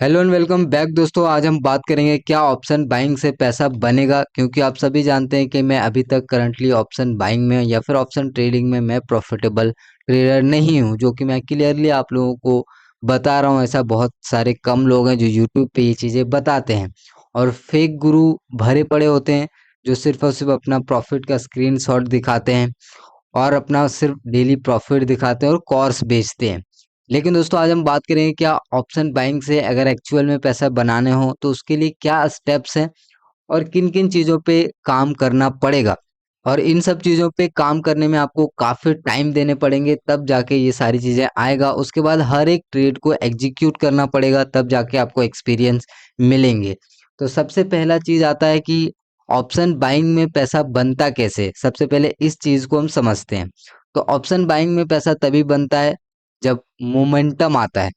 Hello and welcome back दोस्तों। आज हम बात करेंगे क्या ऑप्शन बाइंग से पैसा बनेगा, क्योंकि आप सभी जानते हैं कि मैं अभी तक करंटली ऑप्शन बाइंग में या फिर ऑप्शन ट्रेडिंग में मैं प्रॉफिटेबल ट्रेडर नहीं हूं, जो कि मैं क्लियरली आप लोगों को बता रहा हूं। ऐसा बहुत सारे कम लोग हैं जो यूट्यूब पे ये चीज़ें बताते हैं और फेक गुरु भरे पड़े होते हैं जो सिर्फ और सिर्फ अपना प्रॉफिट का स्क्रीनशॉट दिखाते हैं और अपना सिर्फ डेली प्रॉफिट दिखाते हैं और कोर्स बेचते हैं। लेकिन दोस्तों आज हम बात करेंगे क्या ऑप्शन बाइंग से अगर एक्चुअल में पैसा बनाने हो तो उसके लिए क्या स्टेप्स हैं और किन किन चीज़ों पे काम करना पड़ेगा। और इन सब चीज़ों पे काम करने में आपको काफ़ी टाइम देने पड़ेंगे, तब जाके ये सारी चीज़ें आएगा। उसके बाद हर एक ट्रेड को एग्जीक्यूट करना पड़ेगा, तब जाके आपको एक्सपीरियंस मिलेंगे। तो सबसे पहला चीज़ आता है कि ऑप्शन बाइंग में पैसा बनता कैसे। सबसे पहले इस चीज़ को हम समझते हैं। तो ऑप्शन बाइंग में पैसा तभी बनता है जब मोमेंटम आता है।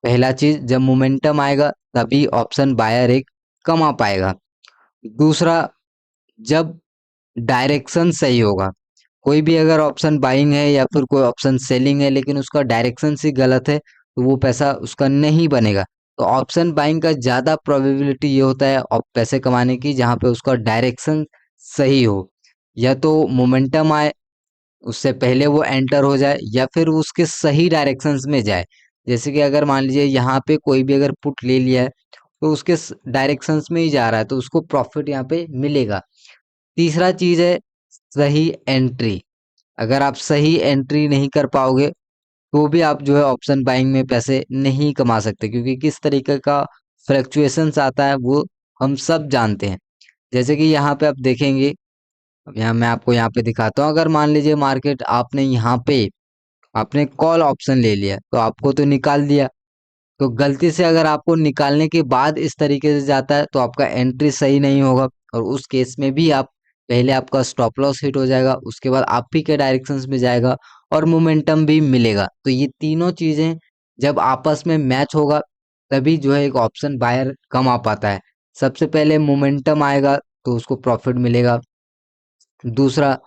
पहला चीज, जब मोमेंटम आएगा तभी ऑप्शन बायर एक कमा पाएगा। दूसरा, जब डायरेक्शन सही होगा। कोई भी अगर ऑप्शन बाइंग है या फिर कोई ऑप्शन सेलिंग है लेकिन उसका डायरेक्शन ही गलत है तो वो पैसा उसका नहीं बनेगा। तो ऑप्शन बाइंग का ज़्यादा प्रोबेबिलिटी ये होता है पैसे कमाने की जहाँ पे उसका डायरेक्शन सही हो, या तो मोमेंटम आए उससे पहले वो एंटर हो जाए या फिर उसके सही डायरेक्शंस में जाए। जैसे कि अगर मान लीजिए यहाँ पे कोई भी अगर पुट ले लिया है तो उसके डायरेक्शंस में ही जा रहा है तो उसको प्रॉफिट यहाँ पे मिलेगा। तीसरा चीज है सही एंट्री। अगर आप सही एंट्री नहीं कर पाओगे तो भी आप जो है ऑप्शन बाइंग में पैसे नहीं कमा सकते, क्योंकि किस तरीके का फ्लक्चुएशंस आता है वो हम सब जानते हैं। जैसे कि यहाँ पे आप देखेंगे, अब यहाँ मैं आपको यहाँ पे दिखाता हूँ। अगर मान लीजिए मार्केट आपने यहाँ पे आपने कॉल ऑप्शन ले लिया तो आपको तो निकाल दिया, तो गलती से अगर आपको निकालने के बाद इस तरीके से जाता है तो आपका एंट्री सही नहीं होगा और उस केस में भी आप पहले आपका स्टॉप लॉस हिट हो जाएगा, उसके बाद आप ही के डायरेक्शंस में जाएगा और मोमेंटम भी मिलेगा। तो ये तीनों चीजें जब आपस में मैच होगा तभी जो है एक ऑप्शन बायर कमा पाता है। सबसे पहले मोमेंटम आएगा तो उसको प्रॉफिट मिलेगा। दूसरा,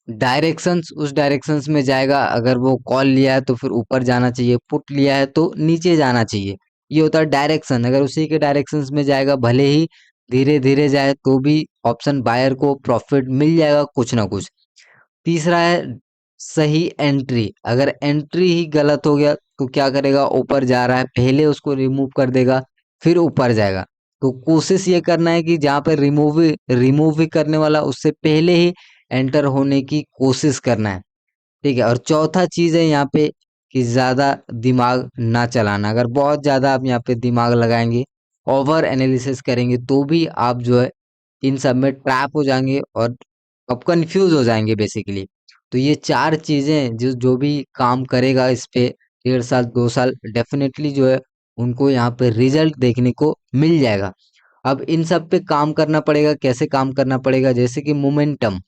डायरेक्शंस उस डायरेक्शंस में जाएगा। अगर वो कॉल लिया है तो फिर ऊपर जाना चाहिए, पुट लिया है तो नीचे जाना चाहिए। ये होता है डायरेक्शन। अगर उसी के डायरेक्शंस में जाएगा भले ही धीरे धीरे जाए तो भी ऑप्शन बायर को प्रॉफिट मिल जाएगा कुछ ना कुछ। तीसरा है सही एंट्री। अगर एंट्री ही गलत हो गया तो क्या करेगा, ऊपर जा रहा है पहले उसको रिमूव कर देगा फिर ऊपर जाएगा। तो कोशिश ये करना है कि जहाँ पर रिमूव ही करने वाला उससे पहले ही एंटर होने की कोशिश करना है। ठीक है। और चौथा चीज है यहाँ पे कि ज्यादा दिमाग ना चलाना। अगर बहुत ज्यादा आप यहाँ पे दिमाग लगाएंगे, ओवर एनालिसिस करेंगे तो भी आप जो है इन सब में ट्रैप हो जाएंगे और आप कंफ्यूज हो जाएंगे बेसिकली। तो ये चार चीजें जो जो भी काम करेगा इस पे 1.5 साल 2 साल डेफिनेटली जो है उनको यहाँ पे रिजल्ट देखने को मिल जाएगा। अब इन सब पे काम करना पड़ेगा। कैसे काम करना पड़ेगा, जैसे कि मोमेंटम।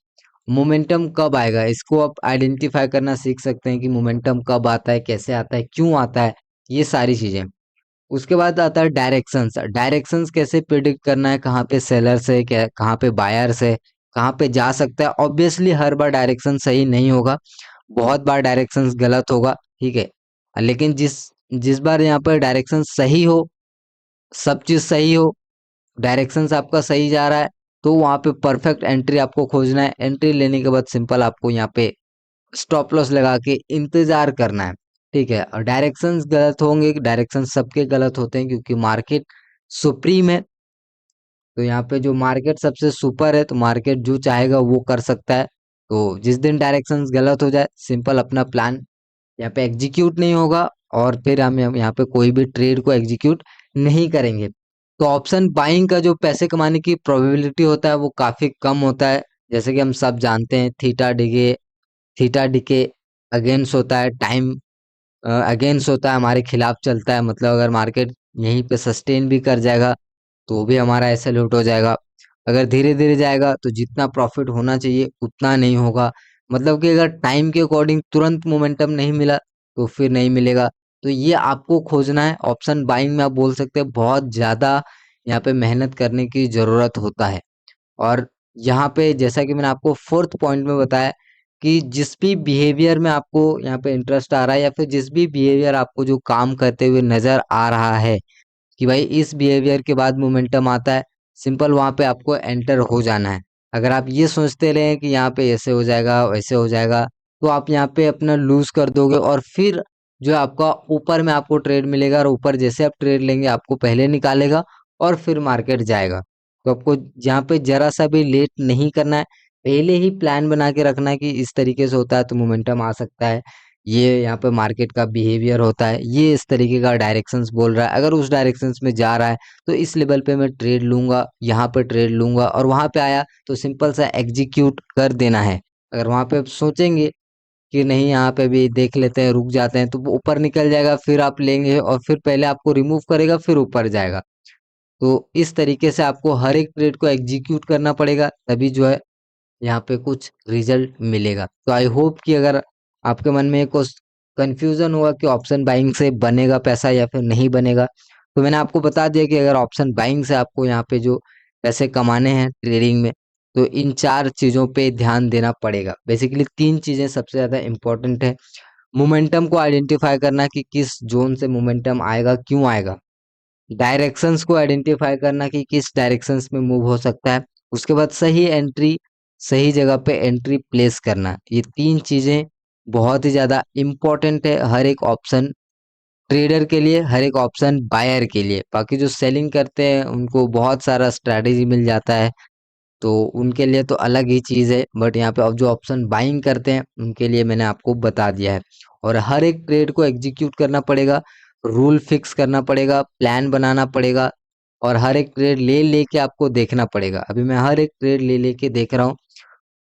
मोमेंटम कब आएगा इसको आप आइडेंटिफाई करना सीख सकते हैं कि मोमेंटम कब आता है, कैसे आता है, क्यों आता है, ये सारी चीजें। उसके बाद आता है डायरेक्शंस। डायरेक्शंस कैसे प्रिडिक्ट करना है, कहाँ पे सेलर्स है, क्या कहाँ पे बायर्स है, कहाँ पे जा सकता है। ऑब्वियसली हर बार डायरेक्शन सही नहीं होगा, बहुत बार डायरेक्शंस गलत होगा। ठीक है। लेकिन जिस जिस बार यहाँ पर डायरेक्शन सही हो, सब चीज सही हो, डायरेक्शंस आपका सही जा रहा है, तो वहाँ पे परफेक्ट एंट्री आपको खोजना है। एंट्री लेने के बाद सिंपल आपको यहाँ पे स्टॉप लॉस लगा के इंतजार करना है। ठीक है। और डायरेक्शंस गलत होंगे, डायरेक्शन सबके गलत होते हैं क्योंकि मार्केट सुप्रीम है। तो यहाँ पे जो मार्केट सबसे सुपर है तो मार्केट जो चाहेगा वो कर सकता है। तो जिस दिन डायरेक्शंस गलत हो जाए सिंपल अपना प्लान यहाँ पे एग्जीक्यूट नहीं होगा और फिर हम यहाँ पे कोई भी ट्रेड को एग्जीक्यूट नहीं करेंगे। तो ऑप्शन बाइंग का जो पैसे कमाने की प्रोबेबिलिटी होता है वो काफी कम होता है। जैसे कि हम सब जानते हैं थीटा डिके अगेंस्ट होता है, टाइम अगेंस्ट होता है, हमारे खिलाफ चलता है। मतलब अगर मार्केट यहीं पे सस्टेन भी कर जाएगा तो भी हमारा ऐसे लूट हो जाएगा। अगर धीरे धीरे जाएगा तो जितना प्रॉफिट होना चाहिए उतना नहीं होगा। मतलब कि अगर टाइम के अकॉर्डिंग तुरंत मोमेंटम नहीं मिला तो फिर नहीं मिलेगा। तो ये आपको खोजना है। ऑप्शन बाइंग में आप बोल सकते हैं बहुत ज्यादा यहाँ पे मेहनत करने की जरूरत होता है। और यहाँ पे जैसा कि मैंने आपको फोर्थ पॉइंट में बताया कि जिस भी बिहेवियर में आपको यहाँ पे इंटरेस्ट आ रहा है या फिर जिस भी बिहेवियर आपको जो काम करते हुए नजर आ रहा है, कि भाई इस बिहेवियर के बाद मोमेंटम आता है, सिंपल वहाँ पे आपको एंटर हो जाना है। अगर आप ये सोचते रहे कि यहाँ पे ऐसे हो जाएगा वैसे हो जाएगा, तो आप यहाँ पे अपना लूज कर दोगे और फिर जो है आपका ऊपर में आपको ट्रेड मिलेगा, और ऊपर जैसे आप ट्रेड लेंगे आपको पहले निकालेगा और फिर मार्केट जाएगा। तो आपको यहाँ पे जरा सा भी लेट नहीं करना है, पहले ही प्लान बना के रखना है कि इस तरीके से होता है तो मोमेंटम आ सकता है, ये यहाँ पे मार्केट का बिहेवियर होता है, ये इस तरीके का डायरेक्शंस बोल रहा है, अगर उस डायरेक्शंस में जा रहा है तो इस लेवल पे मैं ट्रेड लूंगा, यहाँ पे ट्रेड लूंगा, और वहां पे आया तो सिंपल सा एग्जीक्यूट कर देना है। अगर वहां पे आप सोचेंगे कि नहीं यहाँ पे भी देख लेते हैं रुक जाते हैं, तो वो ऊपर निकल जाएगा, फिर आप लेंगे और फिर पहले आपको रिमूव करेगा फिर ऊपर जाएगा। तो इस तरीके से आपको हर एक ट्रेड को एग्जीक्यूट करना पड़ेगा, तभी जो है यहाँ पे कुछ रिजल्ट मिलेगा। तो आई होप कि अगर आपके मन में कुछ कंफ्यूजन हुआ कि ऑप्शन बाइंग से बनेगा पैसा या फिर नहीं बनेगा, तो मैंने आपको बता दिया कि अगर ऑप्शन बाइंग से आपको यहाँ पे जो पैसे कमाने हैं ट्रेडिंग में, तो इन 4 चीज़ों पे ध्यान देना पड़ेगा। बेसिकली 3 चीज़ें सबसे ज़्यादा इम्पोर्टेंट है। मोमेंटम को आइडेंटिफाई करना कि किस ज़ोन से मोमेंटम आएगा, क्यों आएगा। डायरेक्शंस को आइडेंटिफाई करना कि किस डायरेक्शंस में मूव हो सकता है। उसके बाद सही एंट्री, सही जगह पे एंट्री प्लेस करना। ये 3 चीज़ें बहुत ही ज़्यादा इम्पोर्टेंट है हर एक ऑप्शन ट्रेडर के लिए, हर एक ऑप्शन बायर के लिए। बाकी जो सेलिंग करते हैं उनको बहुत सारा स्ट्रैटेजी मिल जाता है, तो उनके लिए तो अलग ही चीज़ है, बट यहाँ पे अब जो ऑप्शन बाइंग करते हैं उनके लिए मैंने आपको बता दिया है। और हर एक ट्रेड को एग्जीक्यूट करना पड़ेगा, रूल फिक्स करना पड़ेगा, प्लान बनाना पड़ेगा, और हर एक ट्रेड ले लेके आपको देखना पड़ेगा। अभी मैं हर एक ट्रेड ले लेके देख रहा हूँ,